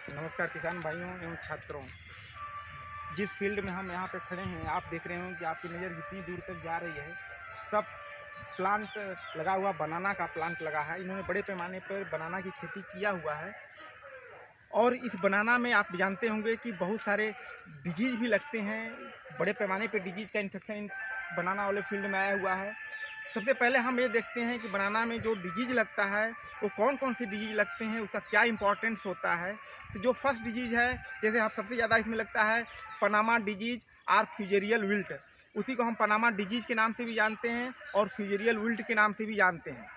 नमस्कार किसान भाइयों एवं छात्रों। जिस फील्ड में हम यहाँ पे खड़े हैं, आप देख रहे हो कि आपकी नज़र कितनी दूर तक जा रही है। सब प्लांट लगा हुआ, बनाना का प्लांट लगा है। इन्होंने बड़े पैमाने पर बनाना की खेती किया हुआ है। और इस बनाना में आप जानते होंगे कि बहुत सारे डिजीज़ भी लगते हैं। बड़े पैमाने पे डिजीज़ का इन्फेक्शन बनाना वाले फील्ड में आया हुआ है। सबसे पहले हम ये देखते हैं कि बनाना में जो डिजीज़ लगता है वो कौन कौन सी डिजीज़ लगते हैं, उसका क्या इंपॉर्टेंस होता है। तो जो फर्स्ट डिजीज़ है, जैसे आप सबसे ज़्यादा इसमें लगता है पनामा डिजीज़ और फ्यूजेरियल विल्ट। उसी को हम पनामा डिजीज़ के नाम से भी जानते हैं और फ्यूजेरियल विल्ट के नाम से भी जानते हैं।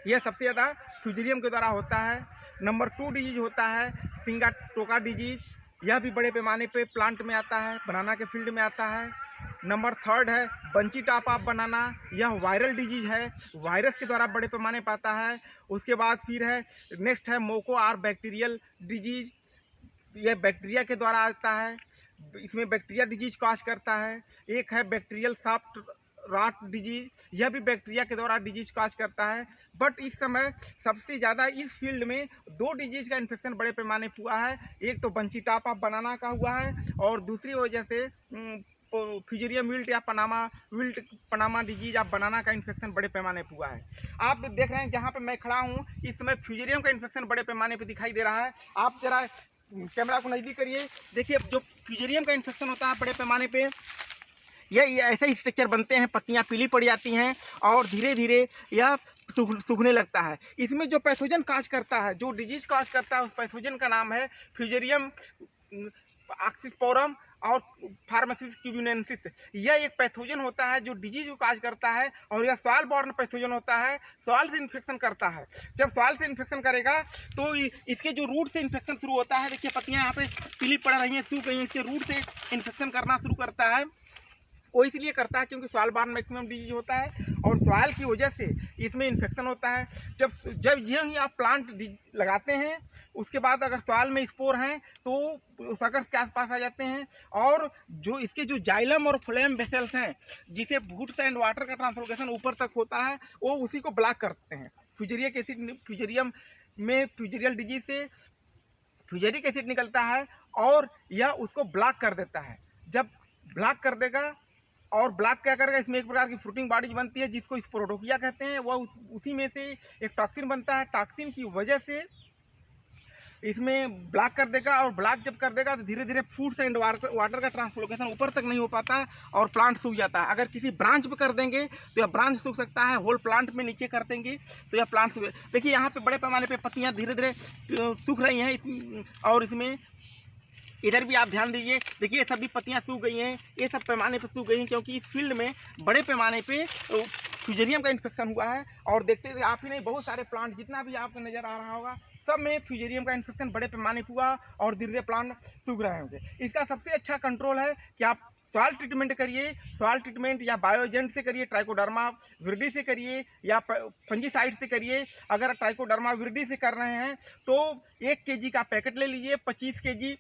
यह सबसे ज़्यादा फ्यूजेरियम के द्वारा होता है। नंबर 2 डिजीज़ होता है सिंगाटोका डिजीज़। यह भी बड़े पैमाने पे प्लांट में आता है, बनाना के फील्ड में आता है। नंबर 3 है बंची टॉप ऑफ बनाना। यह वायरल डिजीज़ है, वायरस के द्वारा बड़े पैमाने पर आता है। उसके बाद फिर है नेक्स्ट है मोको आर बैक्टीरियल डिजीज़। यह बैक्टीरिया के द्वारा आता है, इसमें बैक्टीरिया डिजीज कॉज करता है। एक है बैक्टीरियल सॉफ्ट रॉट डिजीज, यह भी बैक्टीरिया के द्वारा डिजीज कॉज करता है। बट इस समय सबसे ज़्यादा इस फील्ड में 2 डिजीज का इन्फेक्शन बड़े पैमाने पर हुआ है। एक तो बंची टॉप ऑफ बनाना का हुआ है और दूसरी वजह से फ्यूजेरियम विल्ट या पनामा डिजीज या बनाना का इन्फेक्शन बड़े पैमाने पर हुआ है। आप देख रहे हैं जहाँ पे मैं खड़ा हूँ, इस समय फ्यूजेरियम का इन्फेक्शन बड़े पैमाने पर दिखाई दे रहा है। आप जरा कैमरा को नज़दीक करिए, देखिए जो फ्यूजेरियम का इन्फेक्शन होता है बड़े पैमाने पे, ये ऐसे ही स्ट्रक्चर बनते हैं, पत्तियां पीली पड़ जाती हैं और धीरे धीरे यह सूखने लगता है। इसमें जो पैथोजन काज करता है, जो डिजीज काज करता है, उस पैथोजन का नाम है फ्यूजेरियम ऑक्सीस्पोरम और फार्मासिस क्यूबिनेंसिस। यह एक पैथोजन होता है जो डिजीज को काज करता है और यह सॉइल बॉर्न पैथोजन होता है, सॉइल से इन्फेक्शन करता है। जब सॉइल से इन्फेक्शन करेगा तो इसके जो रूट से इन्फेक्शन शुरू होता है। देखिए पत्तियां यहाँ पे पीली पड़ रही हैं, सूख गई हैं, इसके रूट से इन्फेक्शन करना शुरू करता है। वो इसलिए करता है क्योंकि सॉइल बॉर्न मैक्सिमम डिजीज होता है और सॉइल की वजह से इसमें इन्फेक्शन होता है। जब जब ये ही आप प्लांट लगाते हैं, उसके बाद अगर सॉइल में स्पोर हैं तो सकर्स के आसपास आ जाते हैं और जो इसके जो जाइलम और फ्लेम वेसल्स हैं, जिसे वुड्स एंड वाटर का ट्रांसलोकेशन ऊपर तक होता है, वो उसी को ब्लॉक करते हैं। फ्यूजेरिक एसिड, फ्यूजेरियम में फ्यूजेरियल डिजीज से फ्यूजेरिक एसिड निकलता है और यह उसको ब्लॉक कर देता है। जब ब्लॉक कर देगा और ब्लॉक क्या करेगा, इसमें एक प्रकार की फ्रूटिंग बॉडीज बनती है जिसको स्पोरोडोकिया कहते हैं। वह उसी में से एक टॉक्सिन बनता है। टॉक्सिन की वजह से इसमें ब्लॉक कर देगा और ब्लॉक जब कर देगा तो धीरे धीरे फूड्स एंड वाटर का ट्रांसलोकेशन ऊपर तक नहीं हो पाता है और प्लांट सूख जाता है। अगर किसी ब्रांच पे कर देंगे तो यह ब्रांच सूख सकता है। होल प्लांट में नीचे कर देंगे तो यह प्लांट सूख। देखिए यहाँ पे बड़े पैमाने पे पत्तियाँ धीरे धीरे सूख रही हैं और इसमें इधर भी आप ध्यान दीजिए, देखिए सभी पत्तियां सूख गई हैं। ये सब पैमाने पर सूख गई हैं क्योंकि इस फील्ड में बड़े पैमाने पे फ्यूजेरियम का इन्फेक्शन हुआ है। और देखते थे आप ही नहीं, बहुत सारे प्लांट जितना भी आपको नज़र आ रहा होगा, सब में फ्यूजेरियम का इन्फेक्शन बड़े पैमाने पर हुआ और धीरे धीरे प्लांट सूख रहे होंगे। इसका सबसे अच्छा कंट्रोल है कि आप सॉइल ट्रीटमेंट करिए। सॉइल ट्रीटमेंट या बायोजेंट से करिए, ट्राइकोडर्मा विरिडी से करिए या फंजीसाइड से करिए। अगर ट्राइकोडर्मा विरिडी से कर रहे हैं तो 1 kg का पैकेट ले लीजिए, 25 kg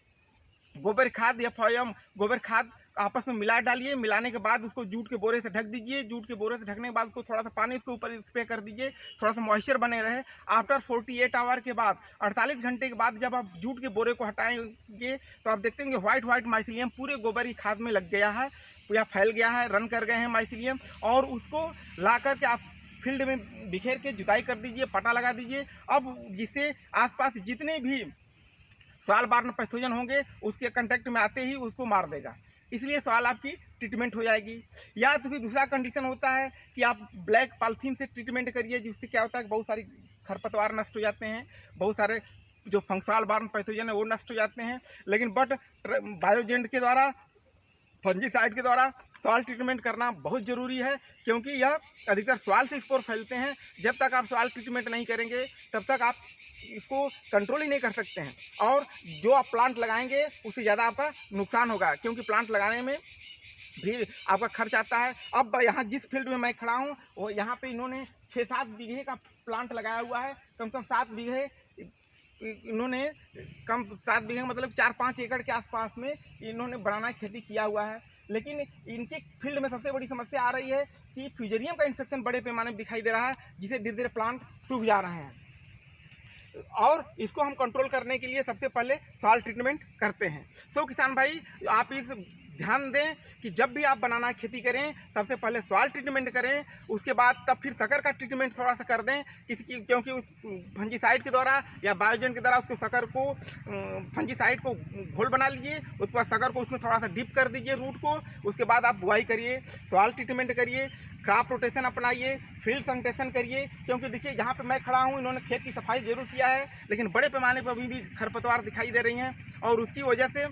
गोबर खाद या फॉयम गोबर खाद आपस में मिला डालिए। मिलाने के बाद उसको जूट के बोरे से ढक दीजिए। जूट के बोरे से ढकने के बाद उसको थोड़ा सा पानी उसके ऊपर स्प्रे कर दीजिए, थोड़ा सा मॉइस्चर बने रहे। आफ्टर 48 आवर के बाद, 48 घंटे के बाद जब आप जूट के बोरे को हटाएंगे तो आप देखते हैं व्हाइट माइसिलियम पूरे गोबर की खाद में लग गया है या फैल गया है, रन कर गए हैं माइसिलियम। और उसको ला करके आप फील्ड में बिखेर के जुताई कर दीजिए, पटा लगा दीजिए। अब जिससे आसपास जितने भी सॉइल बॉर्न पैथोजन होंगे उसके कांटेक्ट में आते ही उसको मार देगा। इसलिए सॉइल आपकी ट्रीटमेंट हो जाएगी। या तो फिर दूसरा कंडीशन होता है कि आप ब्लैक पॉलीथीन से ट्रीटमेंट करिए, जिससे क्या होता है कि बहुत सारी खरपतवार नष्ट हो जाते हैं, बहुत सारे जो फंगसाल बॉर्न पैथोजन है वो नष्ट हो जाते हैं। लेकिन बट बायोजेंट के द्वारा, फंजीसाइड के द्वारा सॉइल ट्रीटमेंट करना बहुत ज़रूरी है क्योंकि यह अधिकतर सॉइल से स्पोर फैलते हैं। जब तक आप सॉइल ट्रीटमेंट नहीं करेंगे तब तक आप इसको कंट्रोल ही नहीं कर सकते हैं और जो आप प्लांट लगाएंगे उससे ज़्यादा आपका नुकसान होगा क्योंकि प्लांट लगाने में भी आपका खर्च आता है। अब यहाँ जिस फील्ड में मैं खड़ा हूँ वो यहाँ पे इन्होंने 6-7 बीघे का प्लांट लगाया हुआ है। कम से कम 7 बीघे इन्होंने, कम 7 बीघे मतलब 4-5 एकड़ के आसपास में इन्होंने बनाना खेती किया हुआ है। लेकिन इनके फील्ड में सबसे बड़ी समस्या आ रही है कि फ्यूजेरियम का इन्फेक्शन बड़े पैमाने पर दिखाई दे रहा है, जिसे धीरे धीरे प्लांट सूख जा रहे हैं। और इसको हम कंट्रोल करने के लिए सबसे पहले सॉइल ट्रीटमेंट करते हैं। सो किसान भाई, आप इस ध्यान दें कि जब भी आप बनाना खेती करें सबसे पहले सॉइल ट्रीटमेंट करें, उसके बाद तब फिर शक्कर का ट्रीटमेंट थोड़ा सा कर दें क्योंकि उस फंजीसाइड के द्वारा या बायोजन के द्वारा उसको शक्कर को फंजीसाइड को घोल बना लीजिए, उसके बाद शक्कर को उसमें थोड़ा सा डिप कर दीजिए रूट को, उसके बाद आप बुआई करिए, सॉइल ट्रीटमेंट करिए, क्रॉप रोटेशन अपनाइए, फील्ड सैनिटेशन करिए। क्योंकि देखिए जहाँ पे मैं खड़ा हूँ इन्होंने खेत की सफाई जरूर किया है, लेकिन बड़े पैमाने पर अभी भी खरपतवार दिखाई दे रही हैं और उसकी वजह से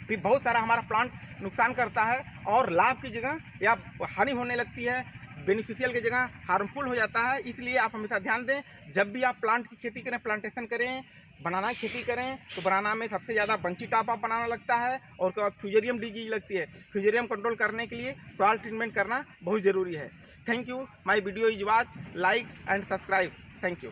भी बहुत सारा हमारा प्लांट नुकसान करता है और लाभ की जगह या हानि होने लगती है, बेनिफिशियल की जगह हार्मफुल हो जाता है। इसलिए आप हमेशा ध्यान दें, जब भी आप प्लांट की खेती करें, प्लांटेशन करें, बनाना की खेती करें तो बनाना में सबसे ज़्यादा बंची टॉप अप बनाना लगता है और उसके बाद फ्यूजेरियम डिजीज लगती है। फ्यूजेरियम कंट्रोल करने के लिए सॉइल ट्रीटमेंट करना बहुत ज़रूरी है। Thank you. My video is watch, like and subscribe. Thank you.